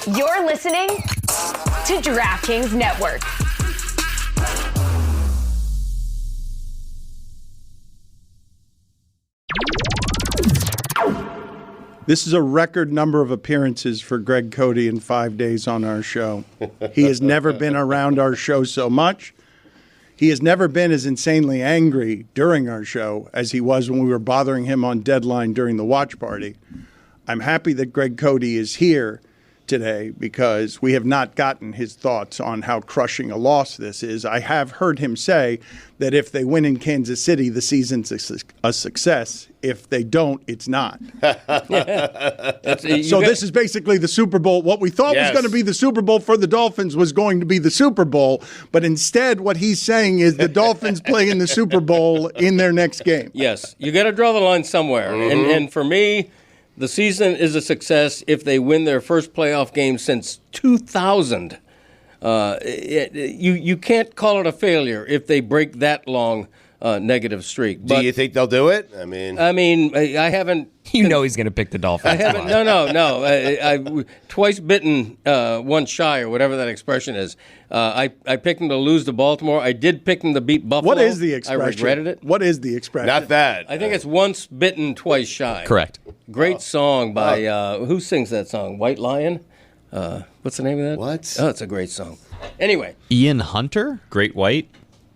You're listening to DraftKings Network. This is a record number of appearances for Greg Cody in 5 days on our show. He has never been around our show so much. He has never been as insanely angry during our show as he was when we were bothering him on deadline during the watch party. I'm happy that Greg Cody is here today because we have not gotten his thoughts on how crushing a loss this is. I have heard him say that if they win in Kansas City, the season's a success. If they don't, it's not. So this is basically the Super Bowl. What we thought was going to be the Super Bowl for the Dolphins was going to be the Super Bowl. But instead, what he's saying is the Dolphins play in the Super Bowl in their next game. Yes, you got to draw the line somewhere. And for me, the season is a success if they win their first playoff game since 2000. You can't call it a failure if they break that long negative streak. Do you think they'll do it? I mean, I haven't. You know he's going to pick the Dolphins. I haven't. No. I twice bitten, once shy, or whatever that expression is. I picked them to lose to Baltimore. I did pick them to beat Buffalo. What is the expression? I regretted it. What is the expression? Not that. I think it's once bitten, twice shy. Correct. Great song by who sings that song? White Lion. What's the name of that? What? Oh, it's a great song. Anyway, Ian Hunter, Great White.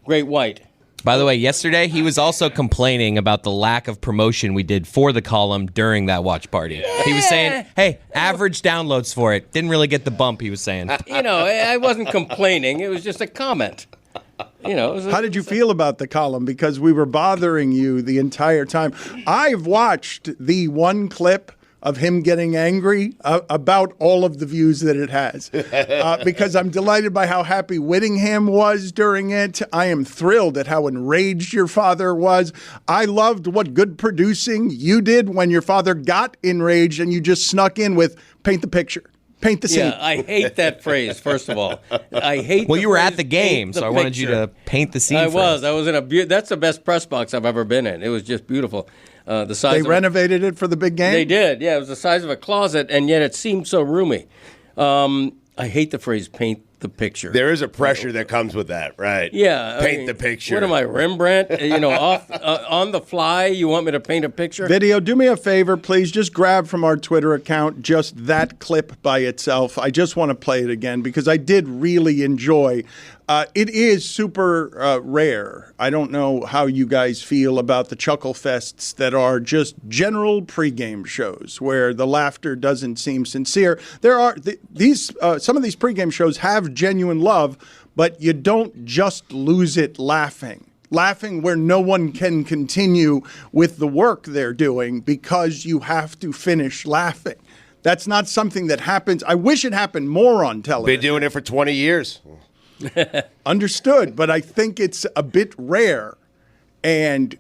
Great White. By the way, yesterday he was also complaining about the lack of promotion we did for the column during that watch party. Yeah. He was saying, hey, average downloads for it. Didn't really get the bump, he was saying. I wasn't complaining. It was just a comment. How did you feel about the column? Because we were bothering you the entire time. I've watched the one clip of him getting angry about all of the views that it has. Because I'm delighted by how happy Whittingham was during it. I am thrilled at how enraged your father was. I loved what good producing you did when your father got enraged and you just snuck in with paint the picture. Paint the scene. Yeah, I hate that phrase, first of all. I hate Well, the you were phrase, at the game, so I wanted you to paint the scene I for was. us. I was in that's the best press box I've ever been in. It was just beautiful. The size They renovated it for the big game? They did, yeah. It was the size of a closet, and yet it seemed so roomy. I hate the phrase paint the picture. There is a pressure that comes with that, right? Yeah. Paint the picture. What am I, Rembrandt? Off on the fly, you want me to paint a picture? Video, do me a favor, please. Just grab from our Twitter account just that clip by itself. I just want to play it again because I did really enjoy. It is super rare. I don't know how you guys feel about the chuckle fests that are just general pregame shows where the laughter doesn't seem sincere. There are some of these pregame shows have genuine love, but you don't just lose it laughing where no one can continue with the work they're doing because you have to finish laughing. That's not something that happens. I wish it happened more on television. Been doing it for 20 years. Understood, but I think it's a bit rare. And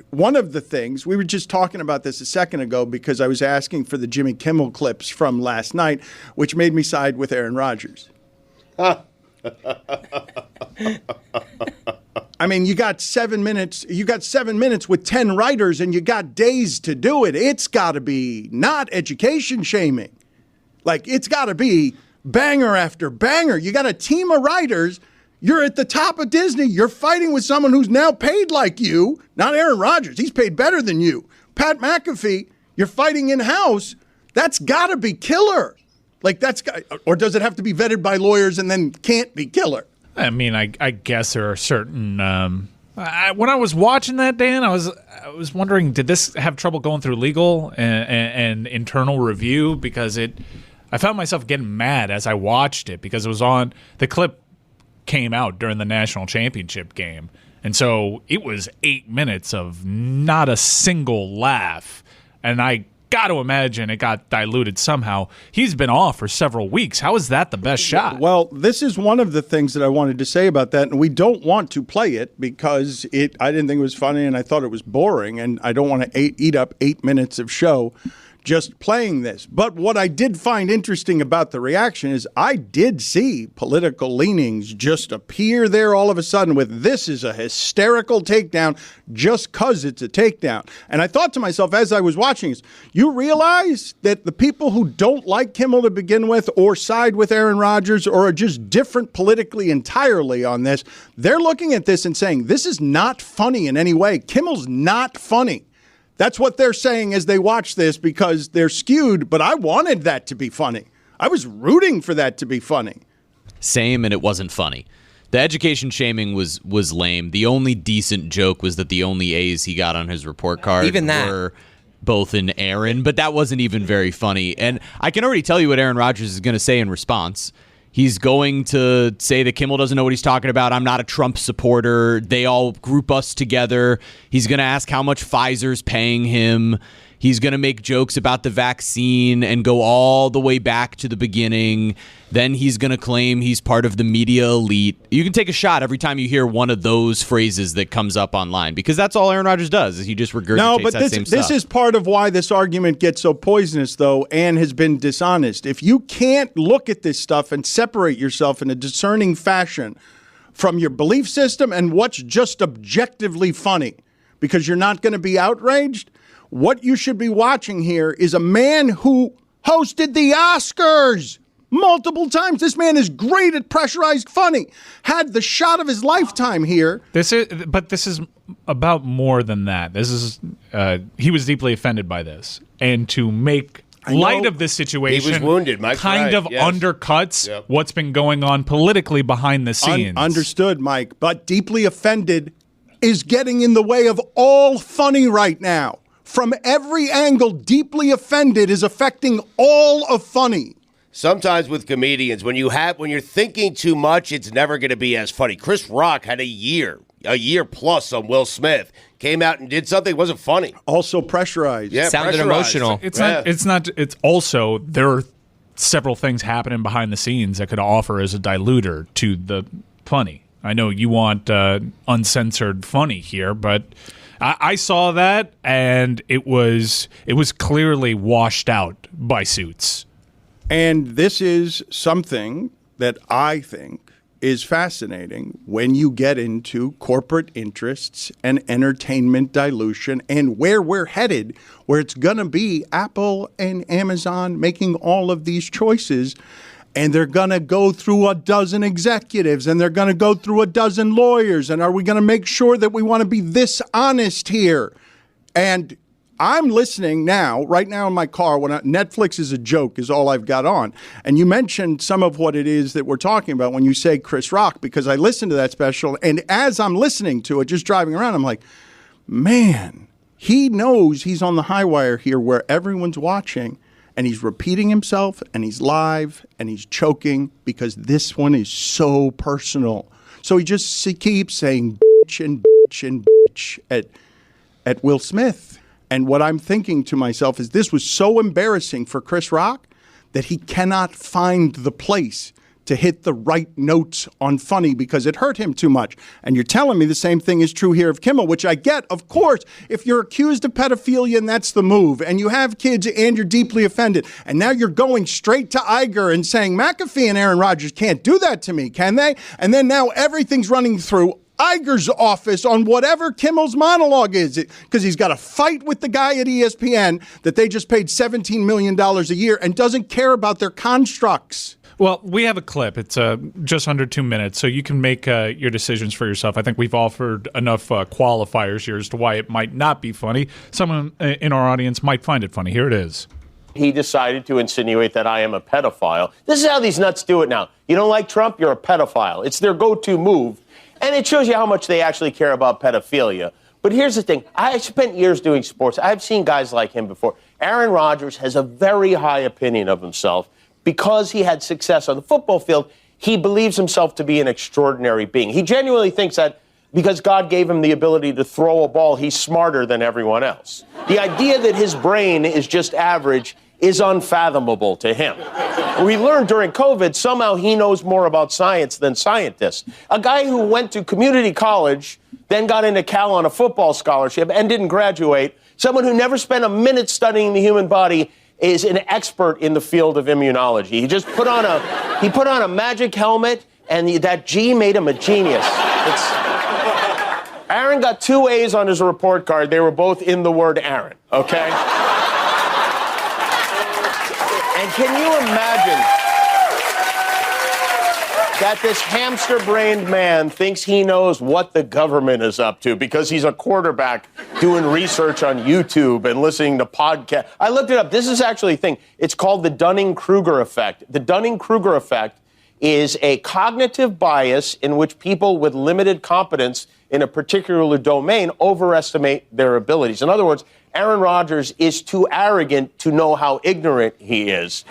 one of the things, we were just talking about this a second ago because I was asking for the Jimmy Kimmel clips from last night, which made me side with Aaron Rodgers. I mean, you got 7 minutes. You got 7 minutes with 10 writers, and you got days to do it. It's got to be not education shaming. Like, it's got to be banger after banger. You got a team of writers. You're at the top of Disney. You're fighting with someone who's now paid like you. Not Aaron Rodgers. He's paid better than you. Pat McAfee, you're fighting in-house. That's got to be killer. Like, or does it have to be vetted by lawyers and then can't be killer? I mean, I guess there are certain. When I was watching that, Dan, I was wondering, did this have trouble going through legal and internal review? Because I found myself getting mad as I watched it because it was on. The clip came out during the national championship game, and so it was 8 minutes of not a single laugh, and I got to imagine it got diluted somehow. He's been off for several weeks. How is that the best shot? Well, this is one of the things that I wanted to say about that, and we don't want to play it because I didn't think it was funny and I thought it was boring, and I don't want to eat up 8 minutes of show just playing this. But what I did find interesting about the reaction is I did see political leanings just appear there all of a sudden with this is a hysterical takedown just because it's a takedown. And I thought to myself as I was watching this, you realize that the people who don't like Kimmel to begin with or side with Aaron Rodgers or are just different politically entirely on this, they're looking at this and saying, this is not funny in any way. Kimmel's not funny. That's what they're saying as they watch this because they're skewed, but I wanted that to be funny. I was rooting for that to be funny. Same, and it wasn't funny. The education shaming was lame. The only decent joke was that the only A's he got on his report card were both in Aaron, but that wasn't even very funny. And I can already tell you what Aaron Rodgers is going to say in response. He's going to say that Kimmel doesn't know what he's talking about. I'm not a Trump supporter. They all group us together. He's going to ask how much Pfizer's paying him. He's going to make jokes about the vaccine and go all the way back to the beginning. Then he's going to claim he's part of the media elite. You can take a shot every time you hear one of those phrases that comes up online because that's all Aaron Rodgers does is he just regurgitates that same stuff. This is part of why this argument gets so poisonous, though, and has been dishonest. If you can't look at this stuff and separate yourself in a discerning fashion from your belief system and what's just objectively funny because you're not going to be outraged, what you should be watching here is a man who hosted the Oscars multiple times. This man is great at pressurized funny. Had the shot of his lifetime here. This is about more than that. This is he was deeply offended by this, and to make light of this situation, he was wounded. Mike's kind of yes. undercuts what's been going on politically behind the scenes. Understood, Mike. But deeply offended is getting in the way of all funny right now. From every angle, deeply offended is affecting all of funny. Sometimes with comedians, when you're thinking too much, it's never going to be as funny. Chris Rock had a year plus on Will Smith. Came out and did something. It wasn't funny. Also pressurized. Yeah, sounded pressurized. emotional. It's also there are several things happening behind the scenes that could offer as a diluter to the funny. I know you want uncensored funny here, but I saw that and it was clearly washed out by Suits. And this is something that I think is fascinating when you get into corporate interests and entertainment dilution and where we're headed, where it's going to be Apple and Amazon making all of these choices. And they're going to go through a dozen executives and they're going to go through a dozen lawyers. And are we going to make sure that we want to be this honest here? And I'm listening now, right now in my car, when Netflix is a joke is all I've got on. And you mentioned some of what it is that we're talking about when you say Chris Rock, because I listened to that special. And as I'm listening to it, just driving around, I'm like, man, he knows he's on the high wire here where everyone's watching. And he's repeating himself, and he's live, and he's choking because this one is so personal. So he keeps saying bitch and bitch and bitch at Will Smith. And what I'm thinking to myself is this was so embarrassing for Chris Rock that he cannot find the place to hit the right notes on funny because it hurt him too much. And you're telling me the same thing is true here of Kimmel, which I get. Of course, if you're accused of pedophilia and that's the move, and you have kids and you're deeply offended, and now you're going straight to Iger and saying McAfee and Aaron Rodgers can't do that to me, can they? And then now everything's running through Iger's office on whatever Kimmel's monologue is, because he's got a fight with the guy at ESPN that they just paid $17 million a year and doesn't care about their constructs. Well, we have a clip. It's just under 2 minutes, so you can make your decisions for yourself. I think we've offered enough qualifiers here as to why it might not be funny. Someone in our audience might find it funny. Here it is. He decided to insinuate that I am a pedophile. This is how these nuts do it now. You don't like Trump, you're a pedophile. It's their go-to move, and it shows you how much they actually care about pedophilia. But here's the thing. I spent years doing sports. I've seen guys like him before. Aaron Rodgers has a very high opinion of himself. Because he had success on the football field, he believes himself to be an extraordinary being. He genuinely thinks that because God gave him the ability to throw a ball, he's smarter than everyone else. The idea that his brain is just average is unfathomable to him. We learned during COVID, somehow he knows more about science than scientists. A guy who went to community college, then got into Cal on a football scholarship and didn't graduate, someone who never spent a minute studying the human body, is an expert in the field of immunology. He just put on a magic helmet, and that G made him a genius. Aaron got 2 A's on his report card. They were both in the word Aaron, okay? And can you imagine that this hamster-brained man thinks he knows what the government is up to because he's a quarterback doing research on YouTube and listening to podcasts? I looked it up. This is actually a thing. It's called the Dunning-Kruger effect. The Dunning-Kruger effect is a cognitive bias in which people with limited competence in a particular domain overestimate their abilities. In other words, Aaron Rodgers is too arrogant to know how ignorant he is.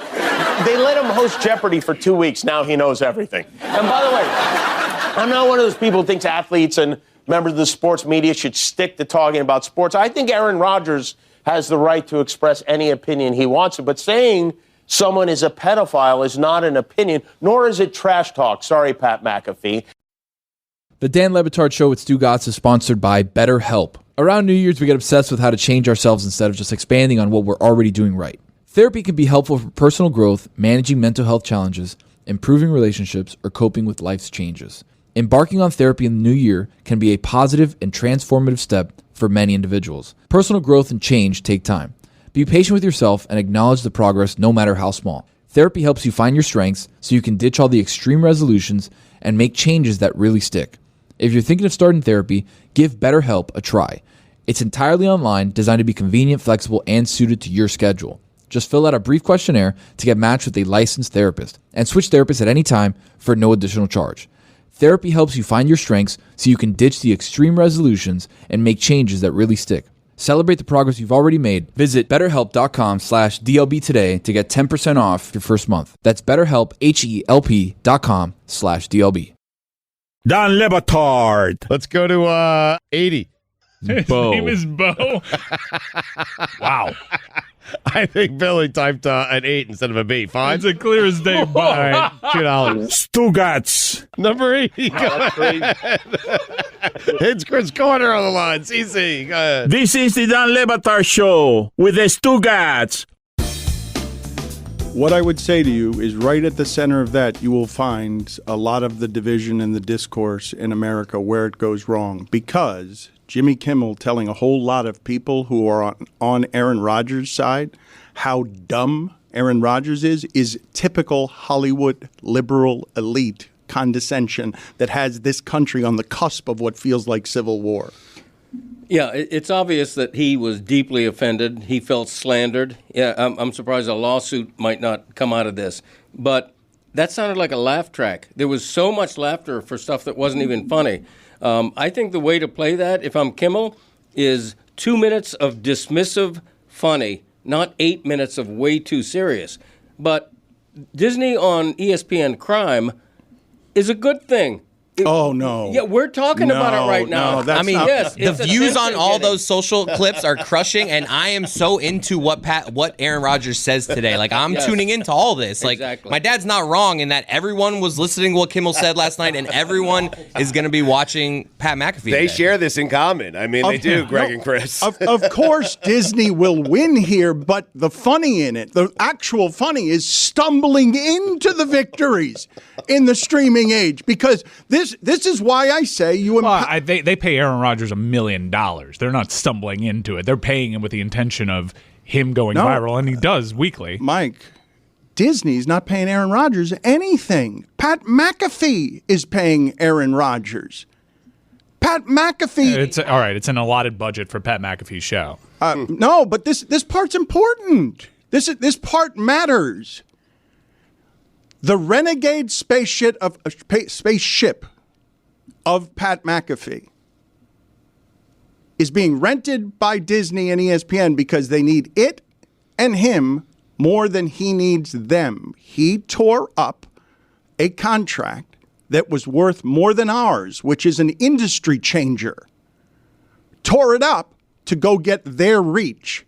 They let him host Jeopardy for 2 weeks. Now he knows everything. And by the way, I'm not one of those people who thinks athletes and members of the sports media should stick to talking about sports. I think Aaron Rodgers has the right to express any opinion he wants to, but saying someone is a pedophile is not an opinion, nor is it trash talk. Sorry, Pat McAfee. The Dan Le Batard Show with Stugotz is sponsored by BetterHelp. Around New Year's, we get obsessed with how to change ourselves instead of just expanding on what we're already doing right. Therapy can be helpful for personal growth, managing mental health challenges, improving relationships, or coping with life's changes. Embarking on therapy in the new year can be a positive and transformative step for many individuals. Personal growth and change take time. Be patient with yourself and acknowledge the progress no matter how small. Therapy helps you find your strengths so you can ditch all the extreme resolutions and make changes that really stick. If you're thinking of starting therapy, give BetterHelp a try. It's entirely online, designed to be convenient, flexible, and suited to your schedule. Just fill out a brief questionnaire to get matched with a licensed therapist and switch therapists at any time for no additional charge. Therapy helps you find your strengths so you can ditch the extreme resolutions and make changes that really stick. Celebrate the progress you've already made. Visit BetterHelp.com/DLB today to get 10% off your first month. That's BetterHelp, HELP.com/DLB. Dan Le Batard. Let's go to 80. His name is Bo. Wow. I think Billy typed an 8 instead of a B. Fine. It's a clear as day, Bo. All right, $2. Stugotz. Number 80. Go ahead. It's Chris Corner on the line. CC, go ahead. This is the Dan Le Batard Show with the Stugotz. What I would say to you is right at the center of that, you will find a lot of the division and the discourse in America where it goes wrong, because Jimmy Kimmel telling a whole lot of people who are on Aaron Rodgers' side how dumb Aaron Rodgers is typical Hollywood liberal elite condescension that has this country on the cusp of what feels like civil war. Yeah, it's obvious that he was deeply offended. He felt slandered. Yeah, I'm surprised a lawsuit might not come out of this. But that sounded like a laugh track. There was so much laughter for stuff that wasn't even funny. I think the way to play that, if I'm Kimmel, is 2 minutes of dismissive funny, not 8 minutes of way too serious. But Disney on ESPN Crime is a good thing. Oh, no. Yeah, we're talking about it right now. No, that's not, yes, the views on all those social clips are crushing, and I am so into what Aaron Rodgers says today. Like, I'm tuning into all this. Like, exactly. My dad's not wrong in that everyone was listening to what Kimmel said last night, and everyone is going to be watching Pat McAfee They today. share this in common. I mean, they do, Greg and Chris. Of course, Disney will win here, but the funny in it, the actual funny, is stumbling into the victories in the streaming age, because this is why I say you. They pay Aaron Rodgers $1 million. They're not stumbling into it. They're paying him with the intention of him going viral, and he does weekly. Mike, Disney's not paying Aaron Rodgers anything. Pat McAfee is paying Aaron Rodgers. Pat McAfee. It's all right. It's an allotted budget for Pat McAfee's show. No, but this part's important. This part matters. The renegade spaceship of Pat McAfee is being rented by Disney and ESPN because they need it and him more than he needs them. He tore up a contract that was worth more than ours, which is an industry changer. Tore it up to go get their reach.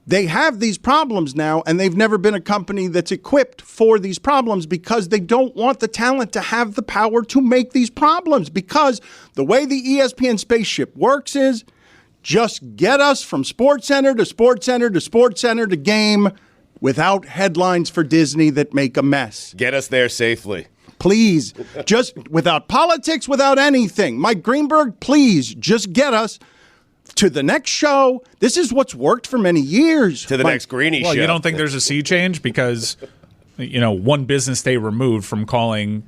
They have these problems now, and they've never been a company that's equipped for these problems because they don't want the talent to have the power to make these problems. Because the way the ESPN spaceship works is Just get us from SportsCenter to SportsCenter to SportsCenter to game without headlines for Disney that make a mess. Get us there safely. Please, just without politics, without anything. Mike Greenberg, please, just get us to the next show. This is what's worked for many years. To the next Greenie show. Well, you don't think there's a sea change because, one business day removed from calling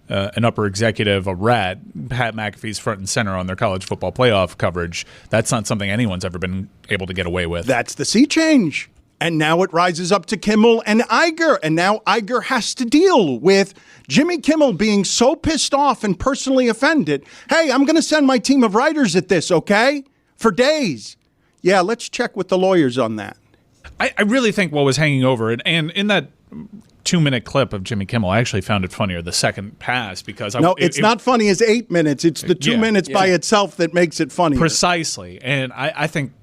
an upper executive a rat, Pat McAfee's front and center on their college football playoff coverage. That's not something anyone's ever been able to get away with. That's the sea change. And now it rises up to Kimmel and Iger. And now Iger has to deal with Jimmy Kimmel being so pissed off and personally offended. Hey, I'm going to send my team of writers at this, okay? For days. Yeah, let's check with the lawyers on that. I really think what was hanging over it, and in that 2-minute clip of Jimmy Kimmel, I actually found it funnier the second pass because it's not funny as 8 minutes. It's the 2 minutes by itself that makes it funny. Precisely. And I think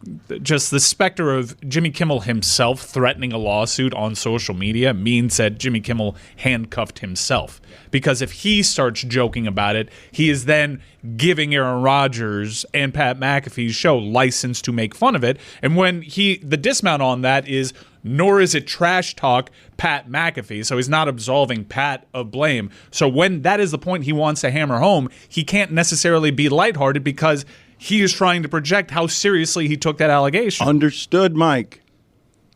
just the specter of Jimmy Kimmel himself threatening a lawsuit on social media means that Jimmy Kimmel handcuffed himself. Because if he starts joking about it, he is then giving Aaron Rodgers and Pat McAfee's show license to make fun of it. And when the dismount on that is, nor is it trash talk Pat McAfee, so he's not absolving Pat of blame. So when that is the point he wants to hammer home, he can't necessarily be lighthearted because he is trying to project how seriously he took that allegation. Understood, Mike.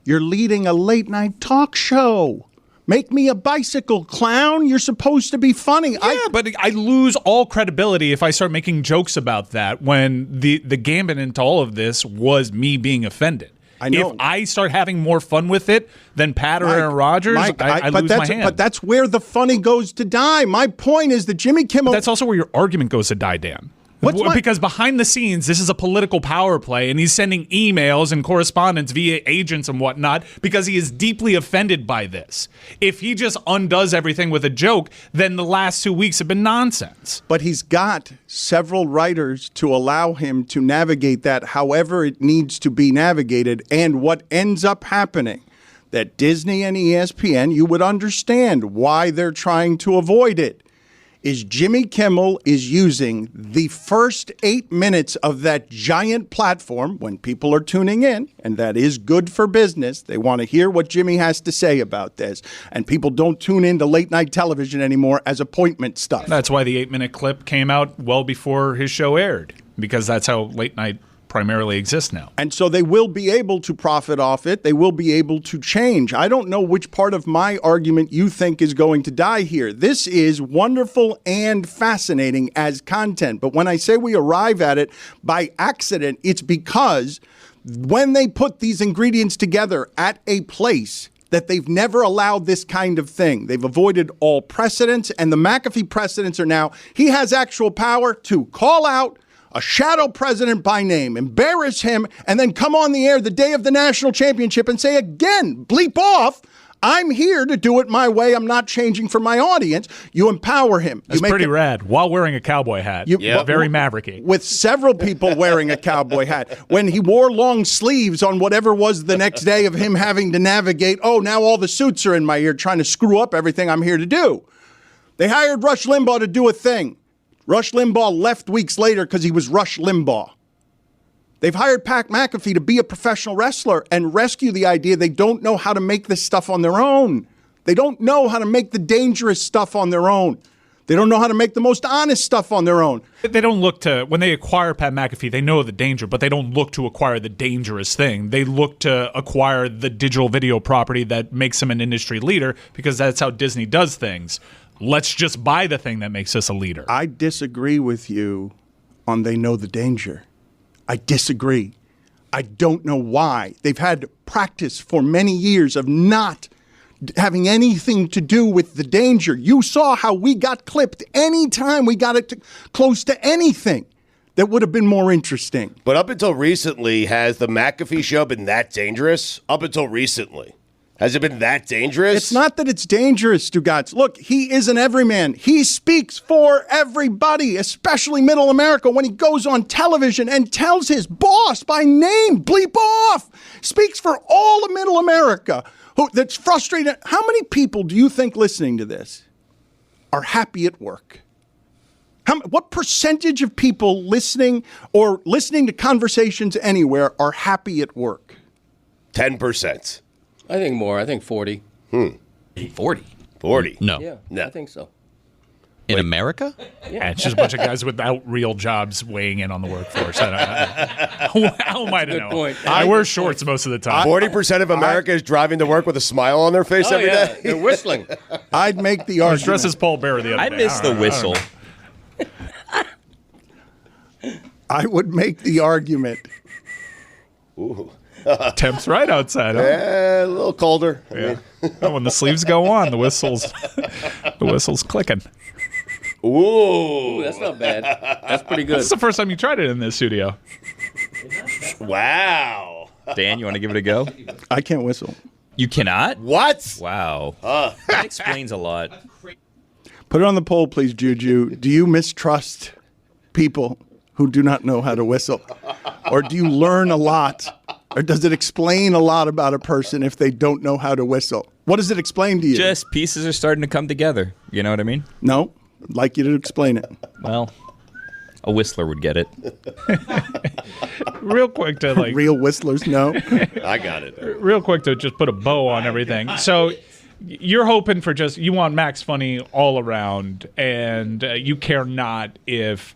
You're leading a late-night talk show. Make me a bicycle clown. You're supposed to be funny. Yeah, but I lose all credibility if I start making jokes about that when the gambit into all of this was me being offended. I know. If I start having more fun with it than Pat or Aaron Rodgers, I lose my hand. But that's where the funny goes to die. My point is that Jimmy Kimmel... But that's also where your argument goes to die, Dan. Because behind the scenes, this is a political power play, and he's sending emails and correspondence via agents and whatnot because he is deeply offended by this. If he just undoes everything with a joke, then the last 2 weeks have been nonsense. But he's got several writers to allow him to navigate that however it needs to be navigated. And what ends up happening, that Disney and ESPN, you would understand why they're trying to avoid it, is Jimmy Kimmel is using the first 8 minutes of that giant platform when people are tuning in, and that is good for business. They want to hear what Jimmy has to say about this, and people don't tune into late-night television anymore as appointment stuff. That's why the 8-minute clip came out well before his show aired, because that's how late-night primarily exists now. And so they will be able to profit off it. They will be able to change. I don't know which part of my argument you think is going to die here. This is wonderful and fascinating as content. But when I say we arrive at it by accident, it's because when they put these ingredients together at a place that they've never allowed this kind of thing. They've avoided all precedents, and the McAfee precedents are now, he has actual power to call out a shadow president by name, embarrass him, and then come on the air the day of the national championship and say again, bleep off, I'm here to do it my way. I'm not changing for my audience. You empower him. That's pretty rad, while wearing a cowboy hat. Very mavericky. With several people wearing a cowboy hat. When he wore long sleeves on whatever was the next day of him having to navigate, now all the suits are in my ear trying to screw up everything I'm here to do. They hired Rush Limbaugh to do a thing. Rush Limbaugh left weeks later because he was Rush Limbaugh. They've hired Pat McAfee to be a professional wrestler and rescue the idea they don't know how to make this stuff on their own. They don't know how to make the dangerous stuff on their own. They don't know how to make the most honest stuff on their own. They don't look to, when they acquire Pat McAfee, they know the danger, but they don't look to acquire the dangerous thing. They look to acquire the digital video property that makes them an industry leader because that's how Disney does things. Let's just buy the thing that makes us a leader. I disagree with you on they know the danger. I disagree. I don't know why. They've had practice for many years of not having anything to do with the danger. You saw how we got clipped anytime we got it close to anything that would have been more interesting. But up until recently, has the McAfee show been that dangerous? Up until recently. Has it been that dangerous? It's not that it's dangerous, Stugotz. Look, he is an everyman. He speaks for everybody, especially middle America, when he goes on television and tells his boss by name, bleep off, speaks for all of middle America that's frustrated. How many people do you think listening to this are happy at work? What percentage of people listening to conversations anywhere are happy at work? 10%. I think more. I think 40. 40? No. Yeah, No. I think so. In America? Yeah, it's just a bunch of guys without real jobs weighing in on the workforce. How am I to know? Point. I wear shorts most of the time. 40% of America is driving to work with a smile on their face every day. They're whistling. I'd make the I was argument. dressed as Paul Bearer the other I day. miss the whistle. I would make the argument. Temp's right outside. Huh? A little colder. Yeah. When the sleeves go on, the whistle's clicking. Ooh. Ooh, that's not bad. That's pretty good. This is the first time you tried it in this studio. Wow. Dan, you want to give it a go? I can't whistle. You cannot? What? Wow. That explains a lot. Put it on the poll, please, Juju. Do you mistrust people who do not know how to whistle? Or do you learn a lot? Or does it explain a lot about a person if they don't know how to whistle? What does it explain to you? Just pieces are starting to come together. You know what I mean? No. I'd like you to explain it. Well, a whistler would get it. Real quick to Real whistlers, no. I got it. Real quick to just put a bow on everything. So you're hoping for you want Max funny all around, and you care not if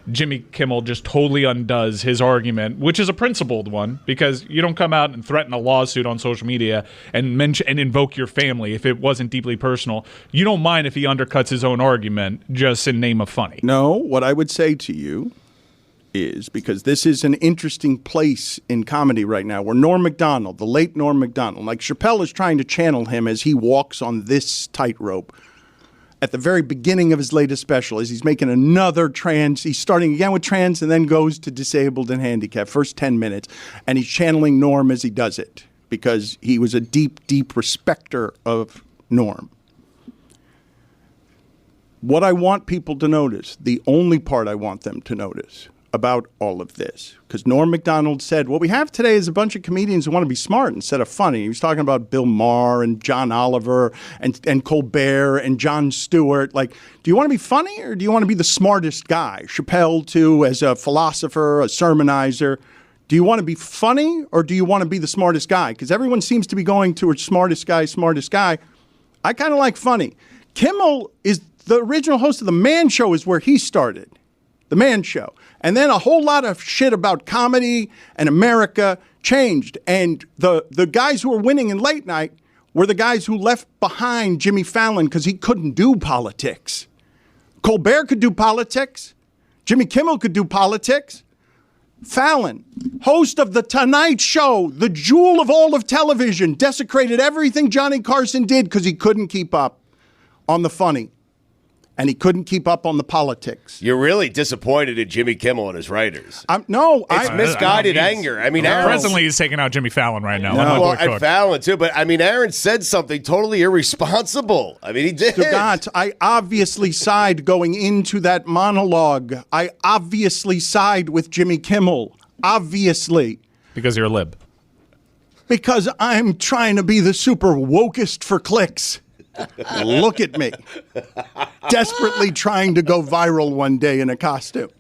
Jimmy Kimmel just totally undoes his argument, which is a principled one, because you don't come out and threaten a lawsuit on social media and invoke your family if it wasn't deeply personal. You don't mind if he undercuts his own argument just in name of funny. No, what I would say to you is, because this is an interesting place in comedy right now, where Norm Macdonald, the late Norm Macdonald, like Chappelle is trying to channel him as he walks on this tightrope. At the very beginning of his latest special, as he's making another he's starting again with trans and then goes to disabled and handicapped, first 10 minutes, and he's channeling Norm as he does it, because he was a deep, deep respecter of Norm. What I want people to notice, the only part I want them to notice about all of this, because Norm Macdonald said, what we have today is a bunch of comedians who want to be smart instead of funny. He was talking about Bill Maher and John Oliver and Colbert and Jon Stewart. Like, do you want to be funny or do you want to be the smartest guy? Chappelle, too, as a philosopher, a sermonizer. Do you want to be funny or do you want to be the smartest guy? Because everyone seems to be going towards smartest guy, smartest guy. I kind of like funny. Kimmel is the original host of The Man Show, is where he started. The Man Show. And then a whole lot of shit about comedy and America changed. And the guys who were winning in late night were the guys who left behind Jimmy Fallon because he couldn't do politics. Colbert could do politics. Jimmy Kimmel could do politics. Fallon, host of The Tonight Show, the jewel of all of television, desecrated everything Johnny Carson did because he couldn't keep up on the funny. And he couldn't keep up on the politics. You're really disappointed in Jimmy Kimmel and his writers. It's misguided anger. I mean, presently he's taking out Jimmy Fallon right now. Well, and Fallon too. But I mean, Aaron said something totally irresponsible. I mean, he did. Stugotz, I obviously side going into that monologue. I obviously side with Jimmy Kimmel. Obviously. Because you're a lib. Because I'm trying to be the super wokest for clicks. Look at me. Desperately trying to go viral one day in a costume.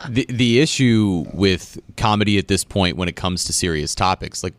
The issue with comedy at this point when it comes to serious topics, like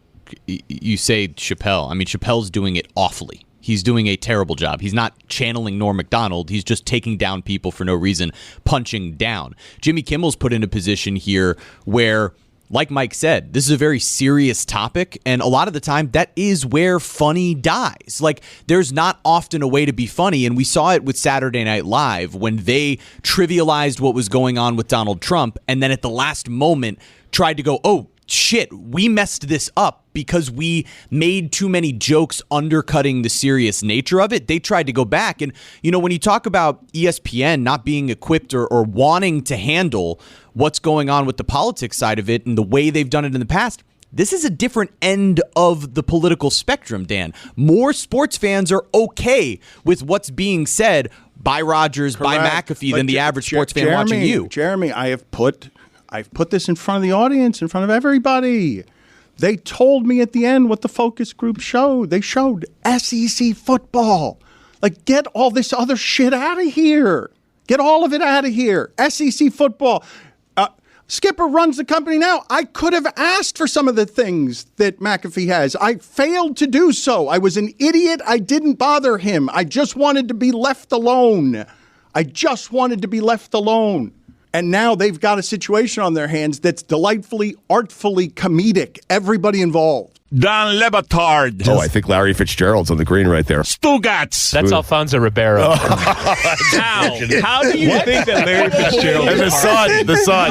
you say Chappelle, I mean, Chappelle's doing it awfully. He's doing a terrible job. He's not channeling Norm Macdonald. He's just taking down people for no reason, punching down. Jimmy Kimmel's put in a position here where, like Mike said, this is a very serious topic, and a lot of the time that is where funny dies. Like, there's not often a way to be funny, and we saw it with Saturday Night Live when they trivialized what was going on with Donald Trump, and then at the last moment tried to go, oh, shit, we messed this up because we made too many jokes undercutting the serious nature of it. They tried to go back. And, you know, when you talk about ESPN not being equipped or wanting to handle what's going on with the politics side of it and the way they've done it in the past, this is a different end of the political spectrum, Dan. More sports fans are okay with what's being said by Rodgers, by McAfee, than the average sports fan watching you. Jeremy, I've put this in front of the audience, in front of everybody. They told me at the end what the focus group showed. They showed SEC football. Like, get all this other shit out of here. Get all of it out of here. SEC football. Skipper runs the company now. I could have asked for some of the things that McAfee has. I failed to do so. I was an idiot. I didn't bother him. I just wanted to be left alone. And now they've got a situation on their hands that's delightfully, artfully comedic. Everybody involved. Don Le Batard. Oh, I think Larry Fitzgerald's on the green right there. Stugotz. That's Alfonso Ribeiro. How do you think that Larry Fitzgerald And the son. The son.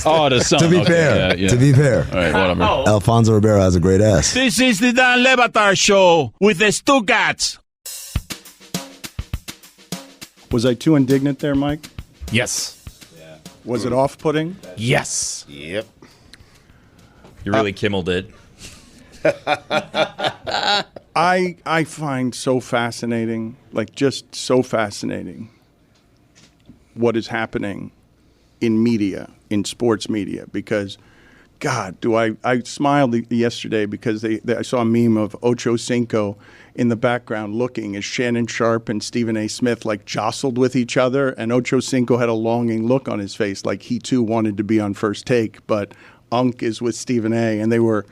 Oh, the son. To be fair. To be fair. All right, whatever. Alfonso Ribeiro has a great ass. This is the Don Le Batard Show with the Stugotz. Was I too indignant there, Mike? Yes. Was it off-putting? Yes. Yep. You really Kimmeled it. I find so fascinating, like just so fascinating, what is happening in media, in sports media, because, God, I smiled yesterday because I saw a meme of Ocho Cinco in the background looking as Shannon Sharp and Stephen A. Smith like jostled with each other, and Ocho Cinco had a longing look on his face like he too wanted to be on First Take, but Unc is with Stephen A., and they were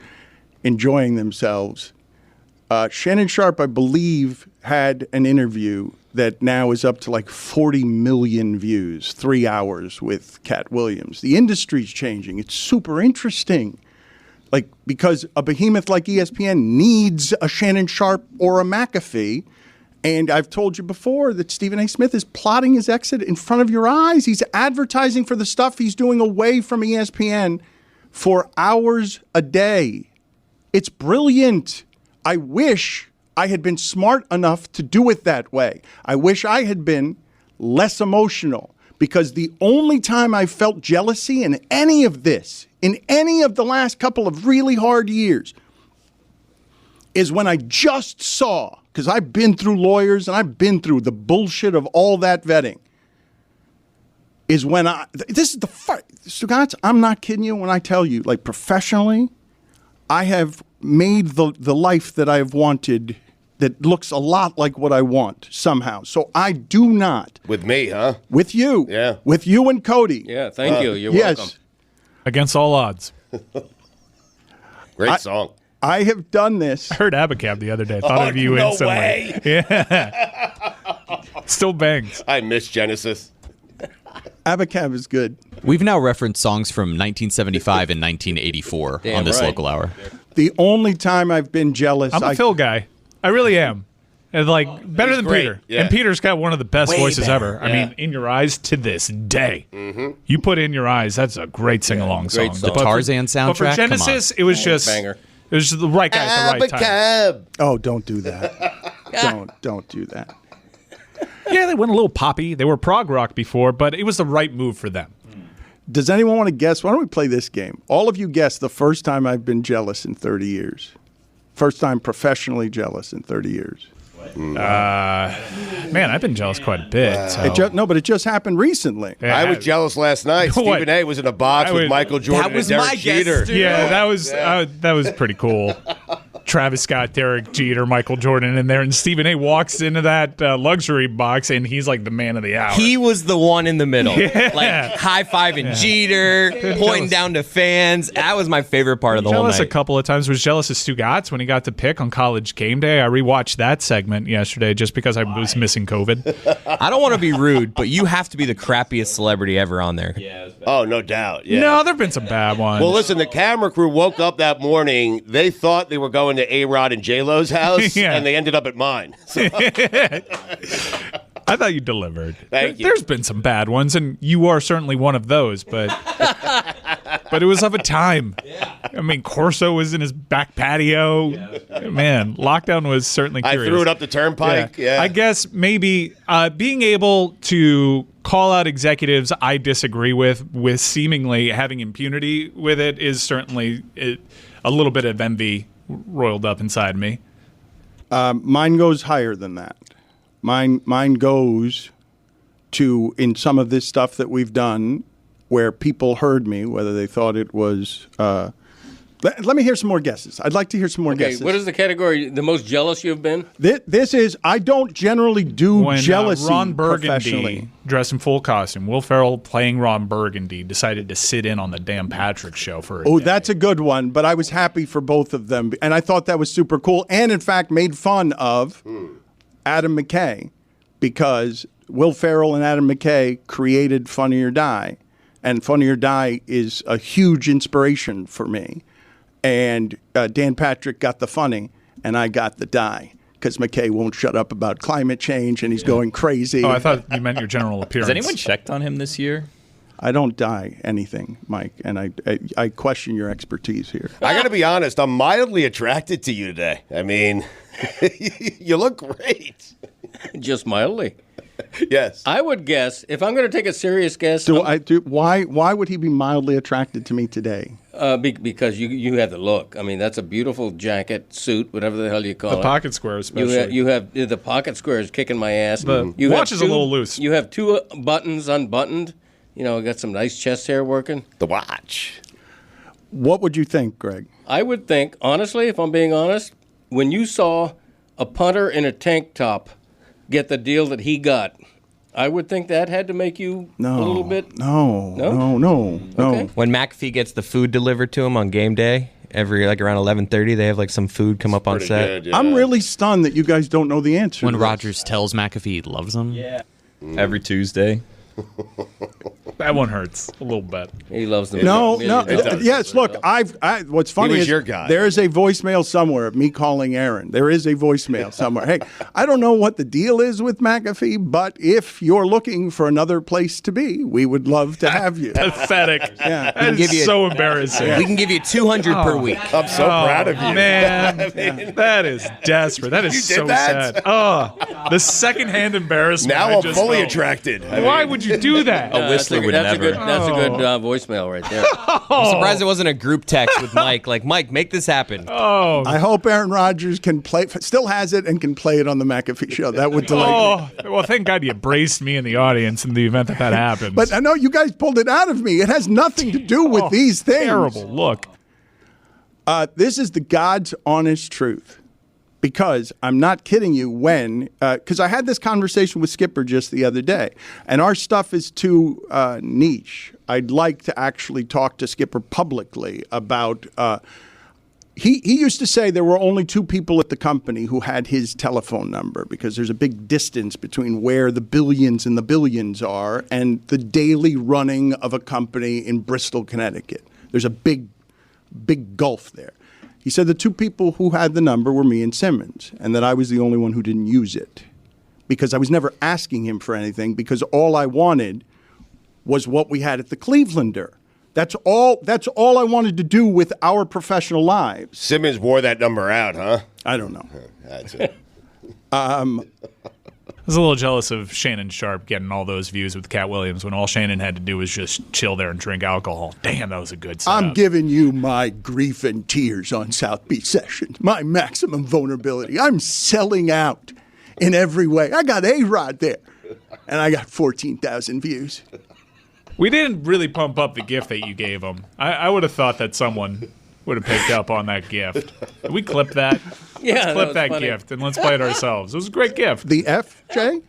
enjoying themselves. Shannon Sharp, I believe, had an interview that now is up to like 40 million views, 3 hours with Cat Williams. The industry's changing. It's super interesting. Like, because a behemoth like ESPN needs a Shannon Sharp or a McAfee. And I've told you before that Stephen A. Smith is plotting his exit in front of your eyes. He's advertising for the stuff he's doing away from ESPN for hours a day. It's brilliant. I wish I had been smart enough to do it that way. I wish I had been less emotional, because the only time I felt jealousy in any of this, in any of the last couple of really hard years, is when I just saw, because I've been through lawyers and I've been through the bullshit of all that vetting, is when this is the fight. Stugotz, I'm not kidding you when I tell you, like, professionally, I have made the life that I have wanted that looks a lot like what I want somehow. So I do not. With me, huh? With you. Yeah. With you and Cody. Yeah, thank you. You're yes. welcome. Against all odds. Great song. I have done this. I heard Abacab the other day. Thought of you instantly. Way. Yeah. Still bangs. I miss Genesis. Abacab is good. We've now referenced songs from 1975 and 1984 on this local hour. The only time I've been jealous. I'm a Phil guy. I really am. And better than great. Peter. Yeah. And Peter's got one of the best Way voices better. ever. I mean, In Your Eyes to this day. Mm-hmm. You put In Your Eyes, that's a great sing-along song. The Tarzan soundtrack? But for Genesis, it was just banger. It was just the right guy at the right time. Abacab. Oh, don't do that. Don't do that. Yeah, they went a little poppy. They were prog rock before, but it was the right move for them. Does anyone want to guess? Why don't we play this game? All of you guess the first time I've been jealous in 30 years. First time professionally jealous in 30 years. Man, I've been jealous quite a bit. So. No, but it just happened recently. Yeah, I was jealous last night. What? Stephen A. was in a box with Michael Jordan That was and Derek my guess, Jeter. too. Yeah, that was pretty cool. Travis Scott, Derek Jeter, Michael Jordan in there, and Stephen A. walks into that luxury box, and he's like the man of the hour. He was the one in the middle, like high-fiving Jeter, pointing down to fans. That was my favorite part of the whole jealous night. a couple of times. Was jealous of Stugotz when he got to pick on College Game Day. I rewatched that segment yesterday just because I was missing COVID. I don't want to be rude, but you have to be the crappiest celebrity ever on there. Oh, no doubt. Yeah. No, there've been some bad ones. Well, listen, the camera crew woke up that morning. They thought they were going to A-Rod and J-Lo's house, Yeah. and they ended up at mine. So, I thought you delivered. Thank you. There's been some bad ones, and you are certainly one of those, but it was of a time. I mean, Corso was in his back patio. Man, lockdown was certainly I curious. threw it up the turnpike. Yeah. I guess maybe being able to call out executives I disagree with seemingly having impunity with it is certainly a little bit of envy roiled up inside me. Mine goes higher than that. Mine goes to, in some of this stuff that we've done, where people heard me, whether they thought it was Let me hear some more guesses. I'd like to hear some more guesses. What is the category? The most jealous you've been? This is, I don't generally do when, jealousy Ron professionally. Burgundy, dressed in full costume, Will Ferrell playing Ron Burgundy, decided to sit in on the Dan Patrick show for a day. That's a good one, but I was happy for both of them, and I thought that was super cool, and in fact made fun of Adam McKay, because Will Ferrell and Adam McKay created Funny or Die, and Funny or Die is a huge inspiration for me. And Dan Patrick got the funny, and I got the die, because McKay won't shut up about climate change, and he's going crazy. Oh, I thought you meant your general appearance. Has anyone checked on him this year? I don't die anything, Mike, and I question your expertise here. I got to be honest, I'm mildly attracted to you today. I mean, you look great. Just mildly. Yes. I would guess, if I'm going to take a serious guess. Why would he be mildly attracted to me today? Because you have the look. I mean, that's a beautiful jacket, suit, whatever the hell you call it. The pocket square, especially. You have the pocket square is kicking my ass. The you watch is a little loose. You have two buttons unbuttoned. Got some nice chest hair working. The watch. What would you think, Greg? I would think, honestly, if I'm being honest, when you saw a punter in a tank top get the deal that he got, I would think that had to make you a little bit. No. Okay. When McAfee gets the food delivered to him on game day, every around 11:30, they have some food come up on set. Good, yeah. I'm really stunned that you guys don't know the answer. When to this. Rodgers tells McAfee he loves him. Yeah. Every Tuesday. That one hurts a little bit. He loves them. No. Yes, look, what's funny was is your guy. there is a voicemail somewhere of me calling Aaron. There is a voicemail somewhere. Hey, I don't know what the deal is with McAfee, but if you're looking for another place to be, we would love to have you. Pathetic. Yeah. That is so embarrassing. We can give you $200 per week. I'm so proud of you. Man, that is desperate. That is so sad. The secondhand embarrassment. Now I I'm just fully felt. attracted. Why would you do that? A whistler would that's never. That's a good voicemail right there. I'm surprised it wasn't a group text with Mike. Like, Mike, make this happen. Oh, I hope Aaron Rodgers can still has it and can play it on the McAfee show. That would delight me. Well, thank God you braced me in the audience in the event that happens. But I know you guys pulled it out of me. It has nothing to do with these things. Terrible. Look. This is the God's honest truth. Because I'm not kidding you because I had this conversation with Skipper just the other day, and our stuff is too niche. I'd like to actually talk to Skipper publicly about, he used to say there were only two people at the company who had his telephone number because there's a big distance between where the billions and the billions are and the daily running of a company in Bristol, Connecticut. There's a big gulf there. He said the two people who had the number were me and Simmons, and that I was the only one who didn't use it because I was never asking him for anything because all I wanted was what we had at the Clevelander. That's all I wanted to do with our professional lives. Simmons wore that number out, huh? I don't know. That's it. I was a little jealous of Shannon Sharp getting all those views with Cat Williams when all Shannon had to do was just chill there and drink alcohol. Damn, that was a good setup. I'm giving you my grief and tears on South Beach Sessions, my maximum vulnerability. I'm selling out in every way. I got A-Rod there, and I got 14,000 views. We didn't really pump up the gift that you gave him. I would have thought that someone would have picked up on that gift. Did we clip that? Yeah, let's clip that funny. gift and let's play it ourselves. It was a great gift. The F, Jay?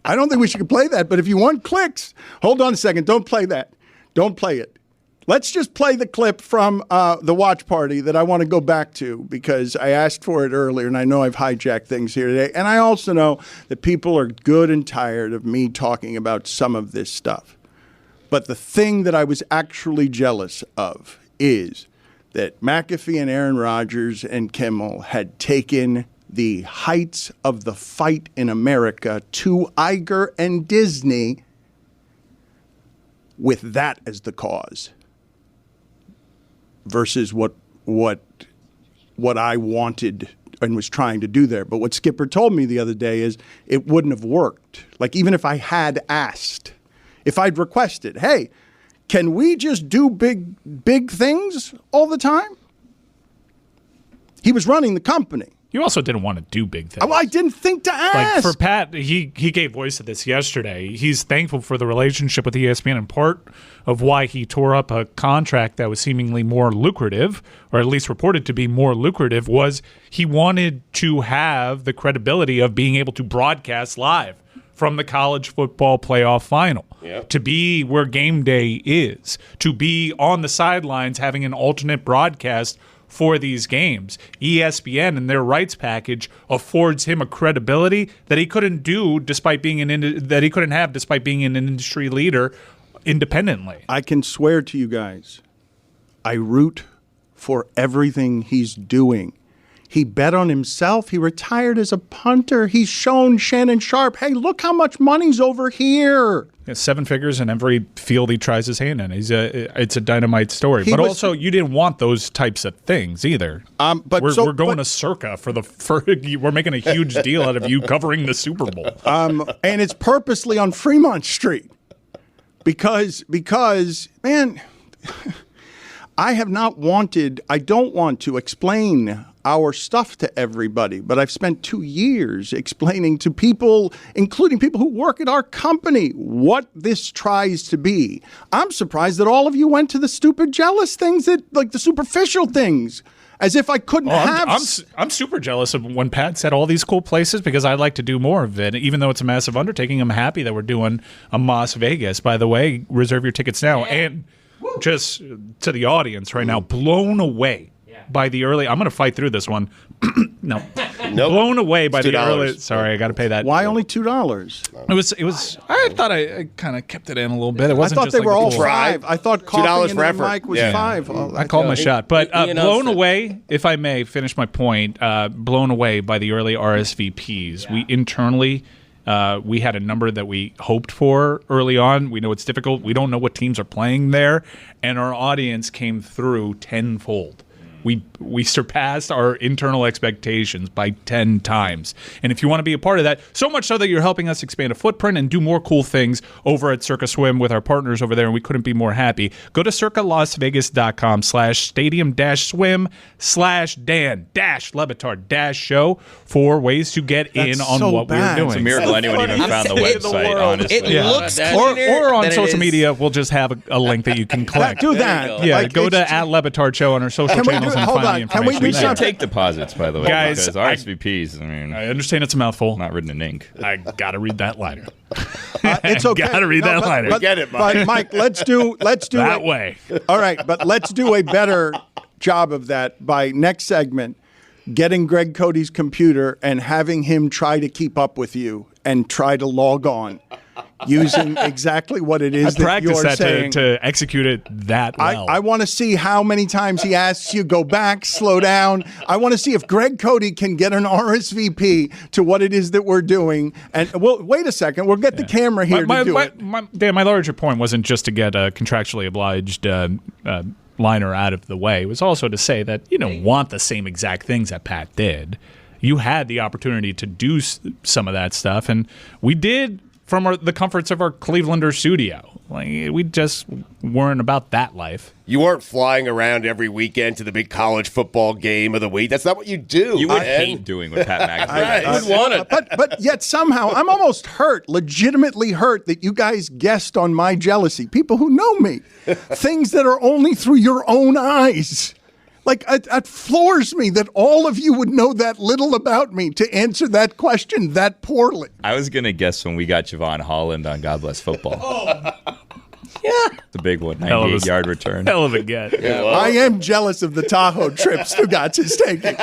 I don't think we should play that, but if you want clicks, hold on a second. Don't play that. Don't play it. Let's just play the clip from the watch party that I want to go back to because I asked for it earlier, and I know I've hijacked things here today. And I also know that people are good and tired of me talking about some of this stuff. But the thing that I was actually jealous of is that McAfee and Aaron Rodgers and Kimmel had taken the heights of the fight in America to Iger and Disney with that as the cause versus what I wanted and was trying to do there. But what Skipper told me the other day is it wouldn't have worked. Like even if I had asked, if I'd requested, hey, can we just do big things all the time? He was running the company. You also didn't want to do big things. Well, I didn't think to ask. Like for Pat, he gave voice to this yesterday. He's thankful for the relationship with ESPN, and part of why he tore up a contract that was seemingly more lucrative, or at least reported to be more lucrative, was he wanted to have the credibility of being able to broadcast live from the college football playoff final, to be where game day is, to be on the sidelines having an alternate broadcast for these games. ESPN and their rights package affords him a credibility that he couldn't do despite being despite being an industry leader independently. I can swear to you guys, I root for everything he's doing. He bet on himself. He retired as a punter. He's shown Shannon Sharp, hey, look how much money's over here. 7 figures in every field he tries his hand in. It's a dynamite story. But also, you didn't want those types of things either. But we're going to Circa we're making a huge deal out of you covering the Super Bowl. And it's purposely on Fremont Street because man, I don't want to explain our stuff to everybody, but I've spent 2 years explaining to people, including people who work at our company, what this tries to be. I'm surprised that all of you went to the stupid jealous things, like the superficial things, as if I couldn't have. I'm super jealous of when Pat said all these cool places because I'd like to do more of it. Even though it's a massive undertaking, I'm happy that we're doing a Las Vegas. By the way, reserve your tickets now. And just to the audience right now, blown away by the early. I'm going to fight through this one. No. Nope. Blown away by the early. Sorry, I got to pay that. Why only $2? It was. I thought I kind of kept it in a little bit. It wasn't. I thought just they were all $5. I thought coughing in the mic was $5. Oh, I called my shot, but blown away. If I may finish my point, blown away by the early RSVPs. Yeah. We internally. We had a number that we hoped for early on. We know it's difficult. We don't know what teams are playing there, and our audience came through tenfold. We surpassed our internal expectations by 10 times. And if you want to be a part of that, so much so that you're helping us expand a footprint and do more cool things over at Circa Swim with our partners over there, and we couldn't be more happy. Go to circalasvegas.com/stadium-swim/Dan-Le Batard-show for ways to get in on what we're doing. It's a miracle anyone even found the website, honestly. It looks or on social media, we'll just have a link that you can click. Do that. Yeah, go to @Le Batard Show on our social channels. Hold on. Can we do something? Take deposits, by the way, guys? Because RSVPs. I understand it's a mouthful. Not written in ink. I gotta read that liner. It's okay. Gotta read that liner. But, get it, Mike. But Mike, let's do that way. All right, but let's do a better job of that by next segment. Getting Greg Cody's computer and having him try to keep up with you and try to log on. Using exactly what it is that you're saying. To execute it that well. I want to see how many times he asks you, go back, slow down. I want to see if Greg Cody can get an RSVP to what it is that we're doing. And well, wait a second. We'll get the camera here to do it. My larger point wasn't just to get a contractually obliged liner out of the way. It was also to say that you don't want the same exact things that Pat did. You had the opportunity to do some of that stuff, and we did from the comforts of our Clevelander studio. Like, we just weren't about that life. You weren't flying around every weekend to the big college football game of the week. That's not what you do. You would hate doing what Pat McAfee does. You would want it. But yet somehow I'm almost hurt, legitimately hurt, that you guys guessed on my jealousy. People who know me. Things that are only through your own eyes. Like, it floors me that all of you would know that little about me to answer that question that poorly. I was going to guess when we got Javon Holland on God Bless Football. Yeah. The big one, 98-yard return. Hell of a get. I am jealous of the Tahoe trip Stugotz is taking.